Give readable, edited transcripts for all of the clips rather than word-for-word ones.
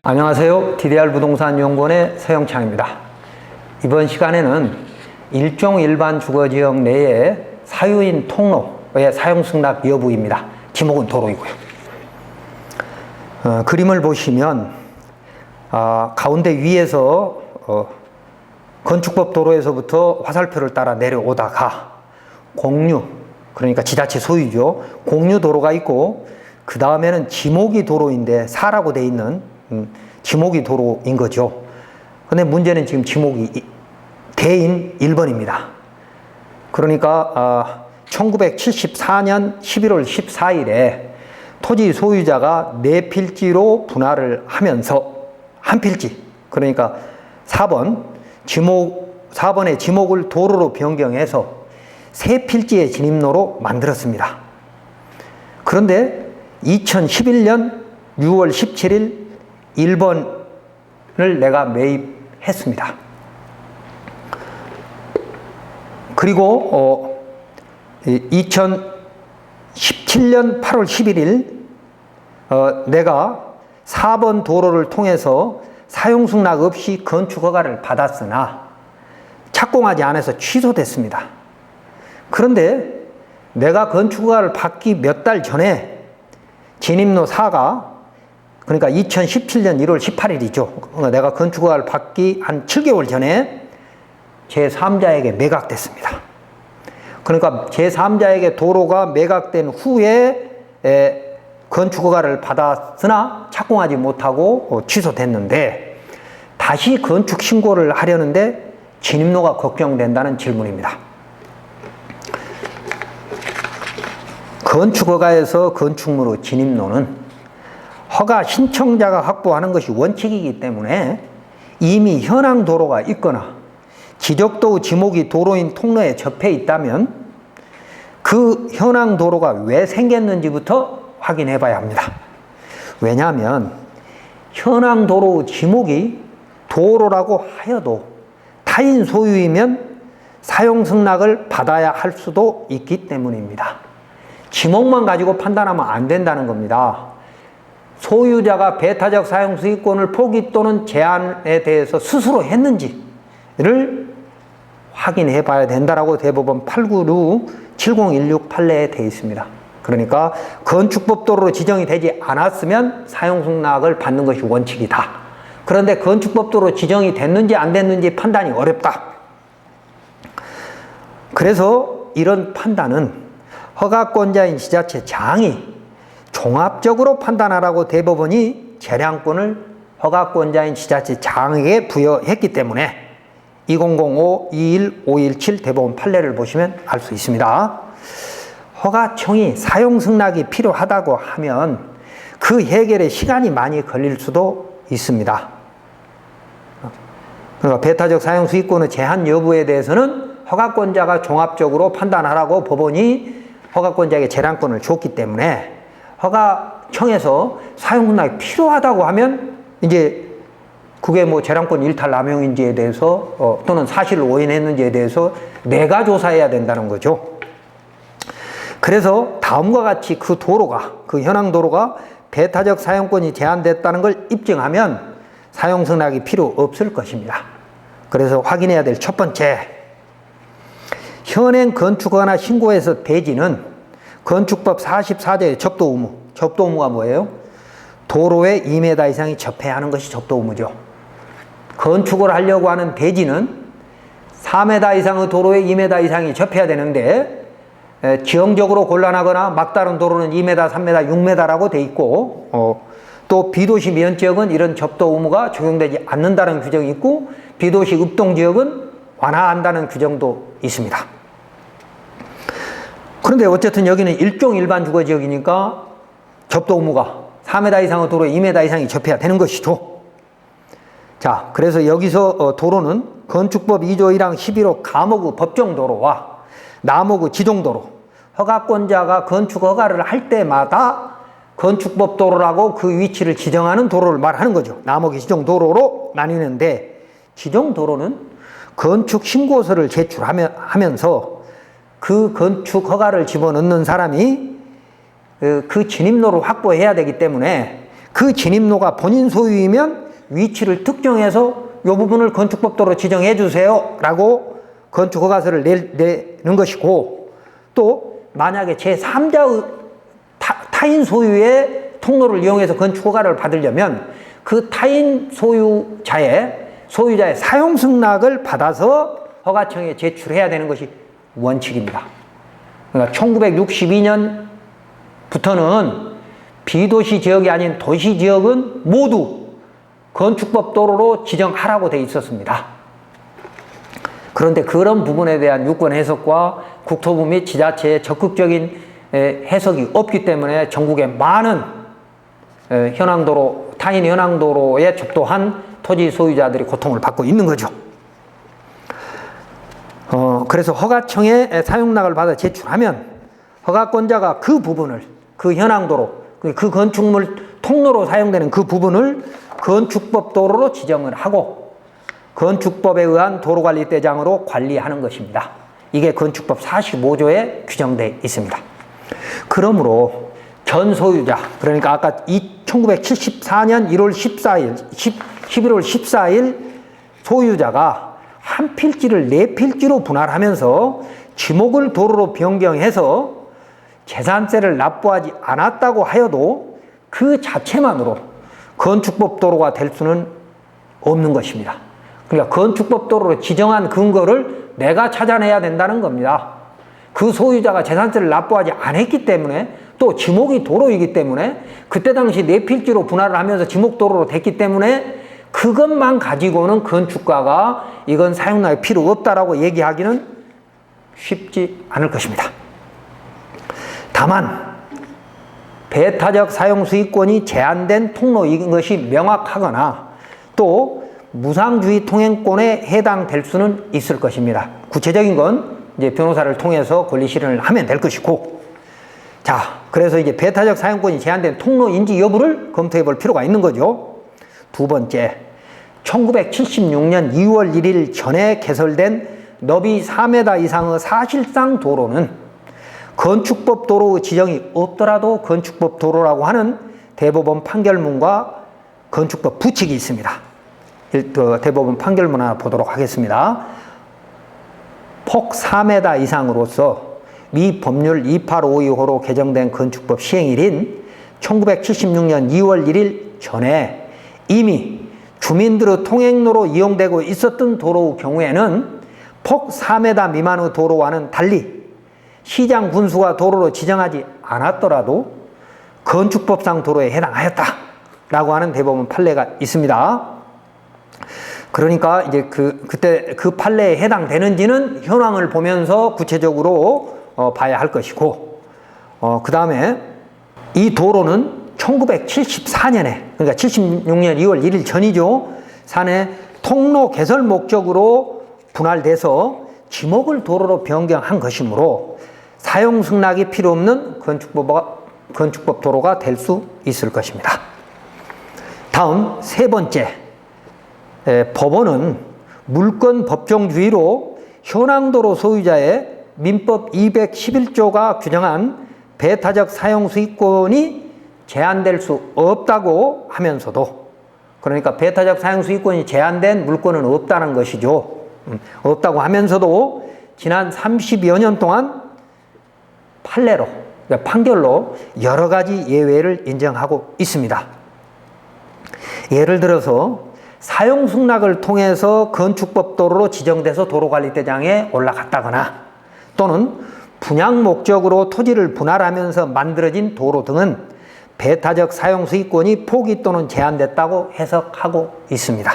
안녕하세요. DDR 부동산 연구원의 서영창입니다. 이번 시간에는 일종 일반 주거지역 내에 사유인 통로의 사용 승낙 여부입니다. 지목은 도로이고요. 그림을 보시면 가운데 위에서 건축법 도로에서부터 화살표를 따라 내려오다가 공유, 그러니까 지자체 소유죠. 공유 도로가 있고 그 다음에는 지목이 도로인데 사라고 돼 있는 지목이 도로인 거죠. 근데 문제는 지금 지목이 대인 1번입니다. 그러니까 1974년 11월 14일에 토지 소유자가 4필지로 분할을 하면서 한 필지, 그러니까 4번의 지목을 도로로 변경해서 3필지의 진입로로 만들었습니다. 그런데 2011년 6월 17일 1번을 내가 매입했습니다. 그리고 2017년 8월 11일 내가 4번 도로를 통해서 사용 승낙 없이 건축 허가를 받았으나 착공하지 않아서 취소됐습니다. 그런데 내가 건축 허가를 받기 몇 달 전에 진입로 4가, 그러니까 2017년 1월 18일이죠. 내가 건축 허가를 받기 한 7개월 전에 제3자에게 매각됐습니다. 그러니까 제3자에게 도로가 매각된 후에 건축 허가를 받았으나 착공하지 못하고 취소됐는데 다시 건축 신고를 하려는데 진입로가 걱정된다는 질문입니다. 건축 허가에서 건축물의 진입로는 허가 신청자가 확보하는 것이 원칙이기 때문에 이미 현황 도로가 있거나 지적도의 지목이 도로인 통로에 접해 있다면 그 현황 도로가 왜 생겼는지부터 확인해 봐야 합니다. 왜냐하면 현황 도로의 지목이 도로라고 하여도 타인 소유이면 사용 승낙을 받아야 할 수도 있기 때문입니다. 지목만 가지고 판단하면 안 된다는 겁니다. 소유자가 배타적 사용 수익권을 포기 또는 제한에 대해서 스스로 했는지를 확인해 봐야 된다라고 대법원 896-7016 판례에 되어 있습니다. 그러니까 건축법 도로로 지정이 되지 않았으면 사용 승낙을 받는 것이 원칙이다. 그런데 건축법 도로로 지정이 됐는지 안 됐는지 판단이 어렵다. 그래서 이런 판단은 허가권자인 지자체장이 종합적으로 판단하라고 대법원이 재량권을 허가권자인 지자체장에게 부여했기 때문에 2005-21517 대법원 판례를 보시면 알 수 있습니다. 허가청이 사용 승낙이 필요하다고 하면 그 해결에 시간이 많이 걸릴 수도 있습니다. 그러니까 배타적 사용 수익권의 제한 여부에 대해서는 허가권자가 종합적으로 판단하라고 법원이 허가권자에게 재량권을 줬기 때문에 허가청에서 사용 승낙이 필요하다고 하면 이제 그게 뭐 재량권 일탈 남용인지에 대해서 또는 사실을 오인했는지에 대해서 내가 조사해야 된다는 거죠. 그래서 다음과 같이 그 도로가, 그 현황 도로가 배타적 사용권이 제한됐다는 걸 입증하면 사용 승낙이 필요 없을 것입니다. 그래서 확인해야 될 첫 번째, 현행 건축허가나 신고에서 대지는 건축법 44조의 접도 의무. 접도 의무가 뭐예요? 도로에 2m 이상이 접해야 하는 것이 접도 의무죠. 건축을 하려고 하는 대지는 4m 이상의 도로에 2m 이상이 접해야 되는데 지형적으로 곤란하거나 막다른 도로는 2m, 3m, 6m라고 돼 있고 또 비도시 면지역은 이런 접도 의무가 적용되지 않는다는 규정이 있고 비도시 읍동지역은 완화한다는 규정도 있습니다. 그런데 어쨌든 여기는 일종 일반 주거지역이니까 접도 의무가 4m 이상의 도로에 2m 이상이 접해야 되는 것이죠. 자, 그래서 여기서 도로는 건축법 2조 1항 11호 감옥의 법정도로와 남옥의 지정도로, 허가권자가 건축 허가를 할 때마다 건축법 도로라고 그 위치를 지정하는 도로를 말하는 거죠. 남옥의 지정도로로 나뉘는데 지정도로는 건축 신고서를 제출하면서 그 건축 허가를 집어넣는 사람이 그 진입로를 확보해야 되기 때문에 그 진입로가 본인 소유이면 위치를 특정해서 이 부분을 건축법도로 지정해 주세요 라고 건축허가서를 내는 것이고, 또 만약에 제3자의 타인 소유의 통로를 이용해서 건축허가를 받으려면 그 타인 소유자의 사용 승낙을 받아서 허가청에 제출해야 되는 것이 원칙입니다. 그러니까 1962년부터는 비도시 지역이 아닌 도시 지역은 모두 건축법 도로로 지정하라고 돼 있었습니다. 그런데 그런 부분에 대한 유권 해석과 국토부 및 지자체의 적극적인 해석이 없기 때문에 전국의 많은 타인 현황도로에 접도한 토지 소유자들이 고통을 받고 있는 거죠. 그래서 허가청에 사용락을 받아 제출하면 허가권자가 그 부분을, 그 현황도로, 그 건축물 통로로 사용되는 그 부분을 건축법 도로로 지정을 하고 건축법에 의한 도로관리대장으로 관리하는 것입니다. 이게 건축법 45조에 규정되어 있습니다. 그러므로 전 소유자, 그러니까 아까 1974년 11월 14일 소유자가 한 필지를 네 필지로 분할하면서 지목을 도로로 변경해서 재산세를 납부하지 않았다고 하여도 그 자체만으로 건축법 도로가 될 수는 없는 것입니다. 그러니까 건축법 도로로 지정한 근거를 내가 찾아내야 된다는 겁니다. 그 소유자가 재산세를 납부하지 않았기 때문에, 또 지목이 도로이기 때문에, 그때 당시 네 필지로 분할을 하면서 지목 도로로 됐기 때문에 그것만 가지고는 건축가가 이건 사용락이 필요 없다라고 얘기하기는 쉽지 않을 것입니다. 다만 배타적 사용 수익권이 제한된 통로인 것이 명확하거나 또 무상주의 통행권에 해당될 수는 있을 것입니다. 구체적인 건 이제 변호사를 통해서 권리 실현을 하면 될 것이고, 자, 그래서 이제 배타적 사용권이 제한된 통로인지 여부를 검토해 볼 필요가 있는 거죠. 두 번째, 1976년 2월 1일 전에 개설된 너비 4m 이상의 사실상 도로는 건축법 도로 지정이 없더라도 건축법 도로라고 하는 대법원 판결문과 건축법 부칙이 있습니다. 대법원 판결문 하나 보도록 하겠습니다. 폭 4m 이상으로서 미 법률 2852호로 개정된 건축법 시행일인 1976년 2월 1일 전에 이미 주민들의 통행로로 이용되고 있었던 도로의 경우에는 폭 4m 미만의 도로와는 달리 시장 군수가 도로로 지정하지 않았더라도 건축법상 도로에 해당하였다라고 하는 대법원 판례가 있습니다. 그러니까 이제 그때 그 판례에 해당되는지는 현황을 보면서 구체적으로 봐야 할 것이고, 그 다음에 이 도로는 1974년에, 그러니까 76년 2월 1일 전이죠. 산에 통로 개설 목적으로 분할돼서 지목을 도로로 변경한 것이므로 사용 승낙이 필요 없는 건축법 도로가 될 수 있을 것입니다. 다음 세 번째, 법원은 물권 법정주의로 현황도로 소유자의 민법 211조가 규정한 배타적 사용 수익권이 제한될 수 없다고 하면서도, 그러니까 배타적 사용 수익권이 제한된 물권은 없다는 것이죠. 없다고 하면서도 지난 30여 년 동안 판례로, 판결로 여러 가지 예외를 인정하고 있습니다. 예를 들어서 사용 승낙을 통해서 건축법 도로로 지정돼서 도로관리대장에 올라갔다거나, 또는 분양 목적으로 토지를 분할하면서 만들어진 도로 등은 배타적 사용 수익권이 포기 또는 제한됐다고 해석하고 있습니다.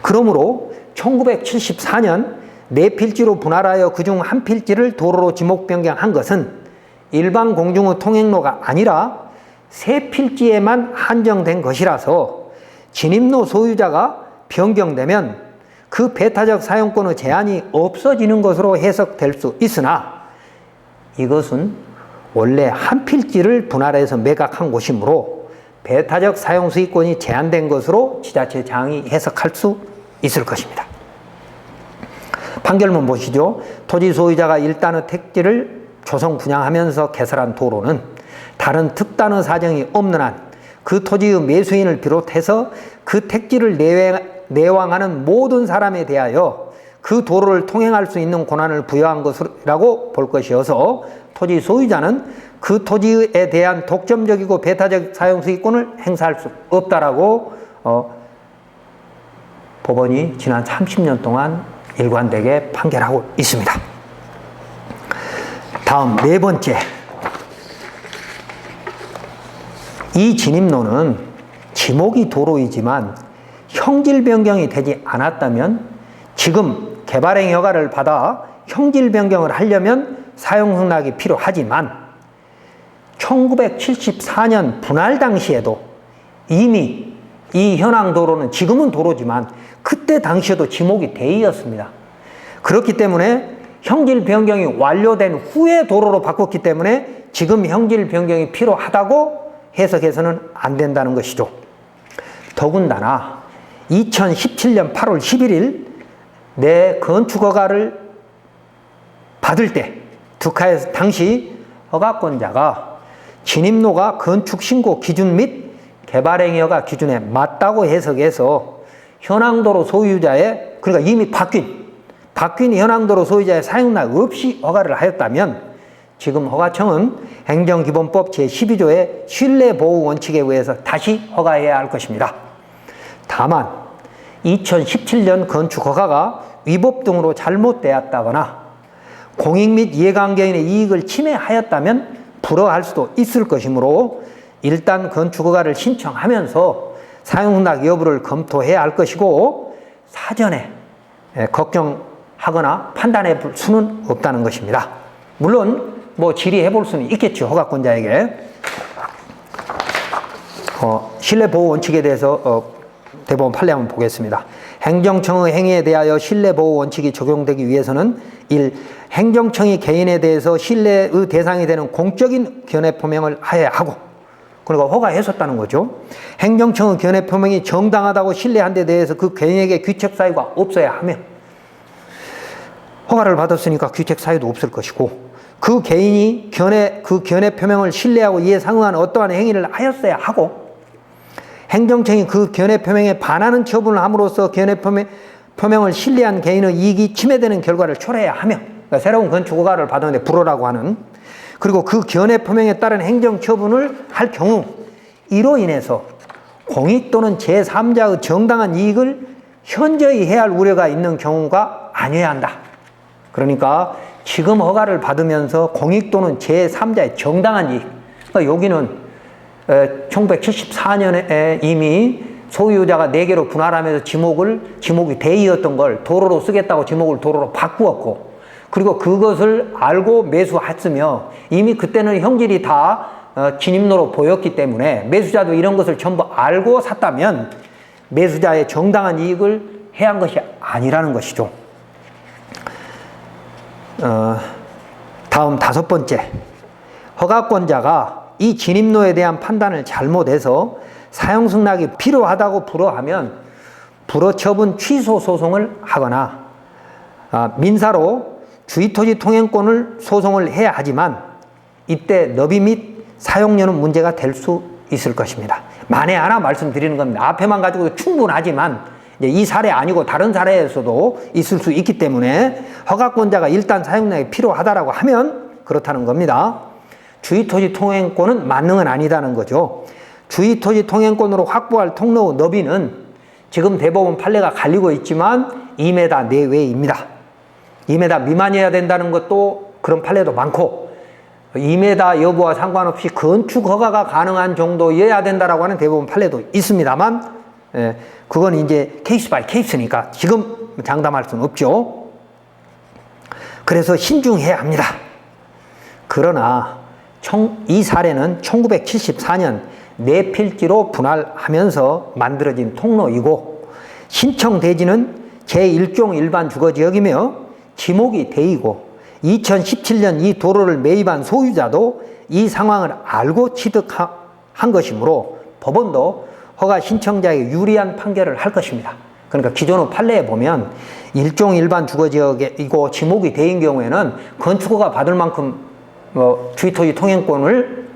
그러므로 1974년 네 필지로 분할하여 그중 한 필지를 도로로 지목 변경한 것은 일반 공중의 통행로가 아니라 세 필지에만 한정된 것이라서 진입로 소유자가 변경되면 그 배타적 사용권의 제한이 없어지는 것으로 해석될 수 있으나, 이것은 원래 한 필지를 분할해서 매각한 곳이므로 배타적 사용 수익권이 제한된 것으로 지자체장이 해석할 수 있을 것입니다. 판결문 보시죠. 토지 소유자가 일단의 택지를 조성 분양하면서 개설한 도로는 다른 특단의 사정이 없는 한 그 토지의 매수인을 비롯해서 그 택지를 내왕하는 모든 사람에 대하여 그 도로를 통행할 수 있는 권한을 부여한 것이라고 볼 것이어서 토지 소유자는 그 토지에 대한 독점적이고 배타적 사용수익권을 행사할 수 없다라고 법원이 지난 30년 동안 일관되게 판결하고 있습니다. 다음 네 번째, 이 진입로는 지목이 도로이지만 형질 변경이 되지 않았다면 지금 개발행위 허가를 받아 형질 변경을 하려면 사용 승낙이 필요하지만 1974년 분할 당시에도 이미 이 현황 도로는 지금은 도로지만 그때 당시에도 지목이 대이였습니다. 그렇기 때문에 형질 변경이 완료된 후에 도로로 바꿨기 때문에 지금 형질 변경이 필요하다고 해석해서는 안 된다는 것이죠. 더군다나 2017년 8월 11일 내 건축허가를 받을 때 득하에서 당시 허가권자가 진입로가 건축신고 기준 및 개발행위 허가 기준에 맞다고 해석해서 현황도로 소유자의, 그러니까 이미 바뀐 현황도로 소유자의 사용락 없이 허가를 하였다면 지금 허가청은 행정기본법 제12조의 신뢰보호 원칙에 의해서 다시 허가해야 할 것입니다. 다만 2017년 건축허가가 위법 등으로 잘못되었다거나 공익 및 이해관계인의 이익을 침해하였다면 불허할 수도 있을 것이므로 일단 건축허가를 신청하면서 사용승낙 여부를 검토해야 할 것이고 사전에 걱정하거나 판단해 볼 수는 없다는 것입니다. 물론 질의해 볼 수는 있겠죠. 허가권자에게. 신뢰보호 원칙에 대해서 대법원 판례 한번 보겠습니다. 행정청의 행위에 대하여 신뢰보호 원칙이 적용되기 위해서는 1. 행정청이 개인에 대해서 신뢰의 대상이 되는 공적인 견해 표명을 해야 하고, 그러니까 허가했었다는 거죠. 행정청의 견해 표명이 정당하다고 신뢰한 데 대해서 그 개인에게 귀책 사유가 없어야 하며, 허가를 받았으니까 귀책 사유도 없을 것이고, 그 개인이 그 견해 표명을 신뢰하고 이에 상응한 어떠한 행위를 하였어야 하고, 행정청이 그 견해 표명에 반하는 처분을 함으로써 견해 표명을 신뢰한 개인의 이익이 침해되는 결과를 초래해야 하며, 그러니까 새로운 건축허가를 받았는데 불허라고 하는, 그리고 그 견해 표명에 따른 행정 처분을 할 경우 이로 인해서 공익 또는 제3자의 정당한 이익을 현저히 해할 우려가 있는 경우가 아니어야 한다. 그러니까 지금 허가를 받으면서 공익 또는 제3자의 정당한 이익, 그러니까 여기는 1974년에 이미 소유자가 4개로 분할하면서 지목이 대이였던 걸 도로로 쓰겠다고 지목을 도로로 바꾸었고, 그리고 그것을 알고 매수했으며 이미 그때는 형질이 다 진입로로 보였기 때문에 매수자도 이런 것을 전부 알고 샀다면 매수자의 정당한 이익을 해한 것이 아니라는 것이죠. 다음 5번째, 허가권자가 이 진입로에 대한 판단을 잘못해서 사용승낙이 필요하다고 불허하면 불허처분 취소 소송을 하거나 민사로 주의토지 통행권을 소송을 해야 하지만 이때 너비 및 사용료는 문제가 될 수 있을 것입니다. 만에 하나 말씀드리는 겁니다. 앞에만 가지고도 충분하지만 이제 이 사례 아니고 다른 사례에서도 있을 수 있기 때문에 허가권자가 일단 사용량이 필요하다라고 하면 그렇다는 겁니다. 주의토지 통행권은 만능은 아니다는 거죠. 주의토지 통행권으로 확보할 통로의 너비는 지금 대법원 판례가 갈리고 있지만 2m 내외입니다. 2m 미만이어야 된다는 것도 그런 판례도 많고 2m 여부와 상관없이 건축 허가가 가능한 정도여야 된다라고 하는 대법원 판례도 있습니다만 그건 이제 케이스 바이 케이스니까 지금 장담할 수는 없죠. 그래서 신중해야 합니다. 그러나 이 사례는 1974년 4필지로 분할하면서 만들어진 통로이고 신청 대지는 제1종 일반 주거지역이며 지목이 대이고 2017년 이 도로를 매입한 소유자도 이 상황을 알고 취득한 것이므로 법원도 허가 신청자에게 유리한 판결을 할 것입니다. 그러니까 기존의 판례에 보면 일종 일반 주거지역이고 지목이 대인 경우에는 건축허가 받을 만큼 주의토지 통행권을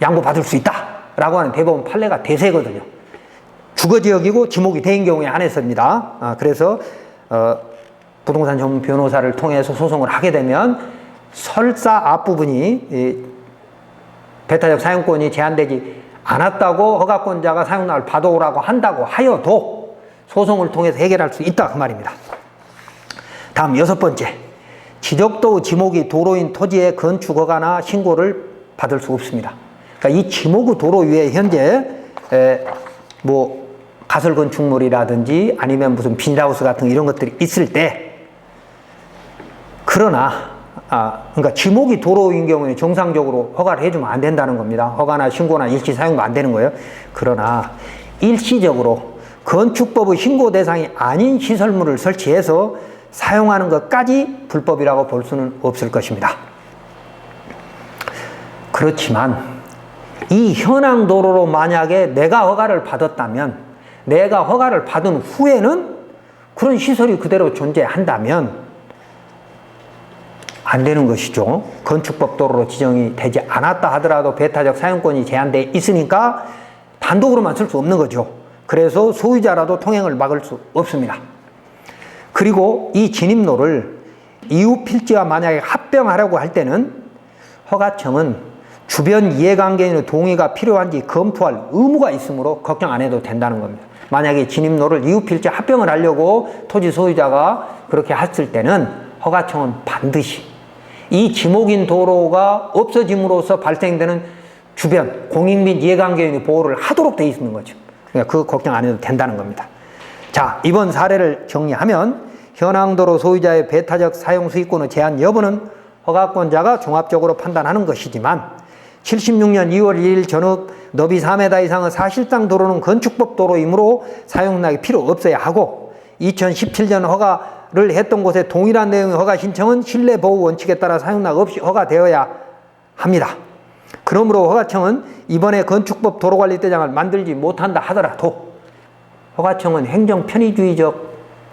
양보받을 수 있다. 라고 하는 대법원 판례가 대세거든요. 주거지역이고 지목이 대인 경우에 한해서입니다. 그래서 부동산 전문 변호사를 통해서 소송을 하게 되면 설사 앞부분이 배타적 사용권이 제한되지 않았다고 허가권자가 사용락을 받아오라고 한다고 하여도 소송을 통해서 해결할 수 있다 그 말입니다. 다음 6번째, 지적도의 지목이 도로인 토지의 건축 허가나 신고를 받을 수 없습니다. 그러니까 이 지목의 도로 위에 현재 뭐 가설 건축물이라든지 아니면 무슨 비닐하우스 같은 이런 것들이 있을 때, 그러나 그러니까 지목이 도로인 경우에 정상적으로 허가를 해주면 안 된다는 겁니다. 허가나 신고나 일시 사용도 안 되는 거예요. 그러나 일시적으로 건축법의 신고 대상이 아닌 시설물을 설치해서 사용하는 것까지 불법이라고 볼 수는 없을 것입니다. 그렇지만 이 현황 도로로 만약에 내가 허가를 받았다면, 내가 허가를 받은 후에는 그런 시설이 그대로 존재한다면 안 되는 것이죠. 건축법 도로로 지정이 되지 않았다 하더라도 배타적 사용권이 제한되어 있으니까 단독으로만 쓸 수 없는 거죠. 그래서 소유자라도 통행을 막을 수 없습니다. 그리고 이 진입로를 이웃 필지와 만약에 합병하려고 할 때는 허가청은 주변 이해관계인의 동의가 필요한지 검토할 의무가 있으므로 걱정 안 해도 된다는 겁니다. 만약에 진입로를 이웃 필지 합병을 하려고 토지 소유자가 그렇게 했을 때는 허가청은 반드시 이 지목인 도로가 없어짐으로써 발생되는 주변 공익 및 이해관계인의 보호를 하도록 돼 있는 거죠. 그러니까 그거 걱정 안 해도 된다는 겁니다. 자, 이번 사례를 정리하면 현황도로 소유자의 배타적 사용 수익권의 제한 여부는 허가권자가 종합적으로 판단하는 것이지만 76년 2월 1일 전후 너비 4m 이상의 사실상 도로는 건축법 도로이므로 사용락이 필요 없어야 하고 2017년 허가를 했던 곳에 동일한 내용의 허가 신청은 실내보호 원칙에 따라 사용락 없이 허가되어야 합니다. 그러므로 허가청은 이번에 건축법 도로관리대장을 만들지 못한다 하더라도 허가청은 행정편의주의적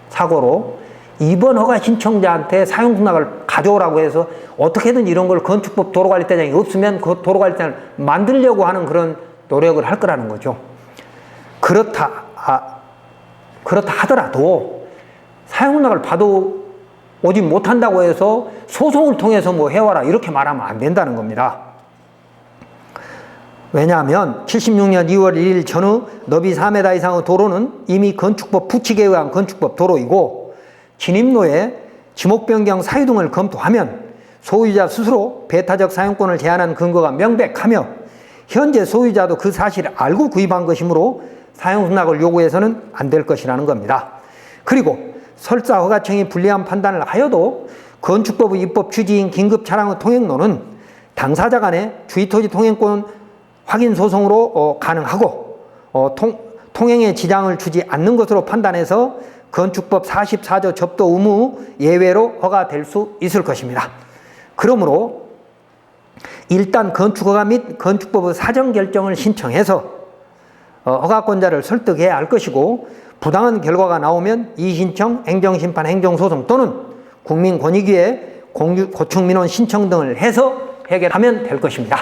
사고로 이번 허가 신청자한테 사용락을 가져오라고 해서 어떻게든 이런 걸 건축법 도로관리대장이 없으면 그 도로관리대장을 만들려고 하는 그런 노력을 할 거라는 거죠. 그렇다 하더라도 사용락을 받아오지 못한다고 해서 소송을 통해서 뭐 해와라 이렇게 말하면 안 된다는 겁니다. 왜냐하면 76년 2월 1일 전후 너비 4m 이상의 도로는 이미 건축법 부칙에 의한 건축법 도로이고 진입로에 지목 변경 사유 등을 검토하면 소유자 스스로 배타적 사용권을 제한한 근거가 명백하며 현재 소유자도 그 사실을 알고 구입한 것이므로 사용승낙을 요구해서는 안 될 것이라는 겁니다. 그리고 설사 허가청이 불리한 판단을 하여도 건축법의 입법 취지인 긴급 차량의 통행로는 당사자 간의 주의토지 통행권 확인 소송으로 가능하고 통행에 지장을 주지 않는 것으로 판단해서 건축법 44조 접도 의무 예외로 허가될 수 있을 것입니다. 그러므로 일단 건축허가 및 건축법의 사정결정을 신청해서 허가권자를 설득해야 할 것이고 부당한 결과가 나오면 이의신청, 행정심판, 행정소송 또는 국민권익위에 고충민원 신청 등을 해서 해결하면 될 것입니다.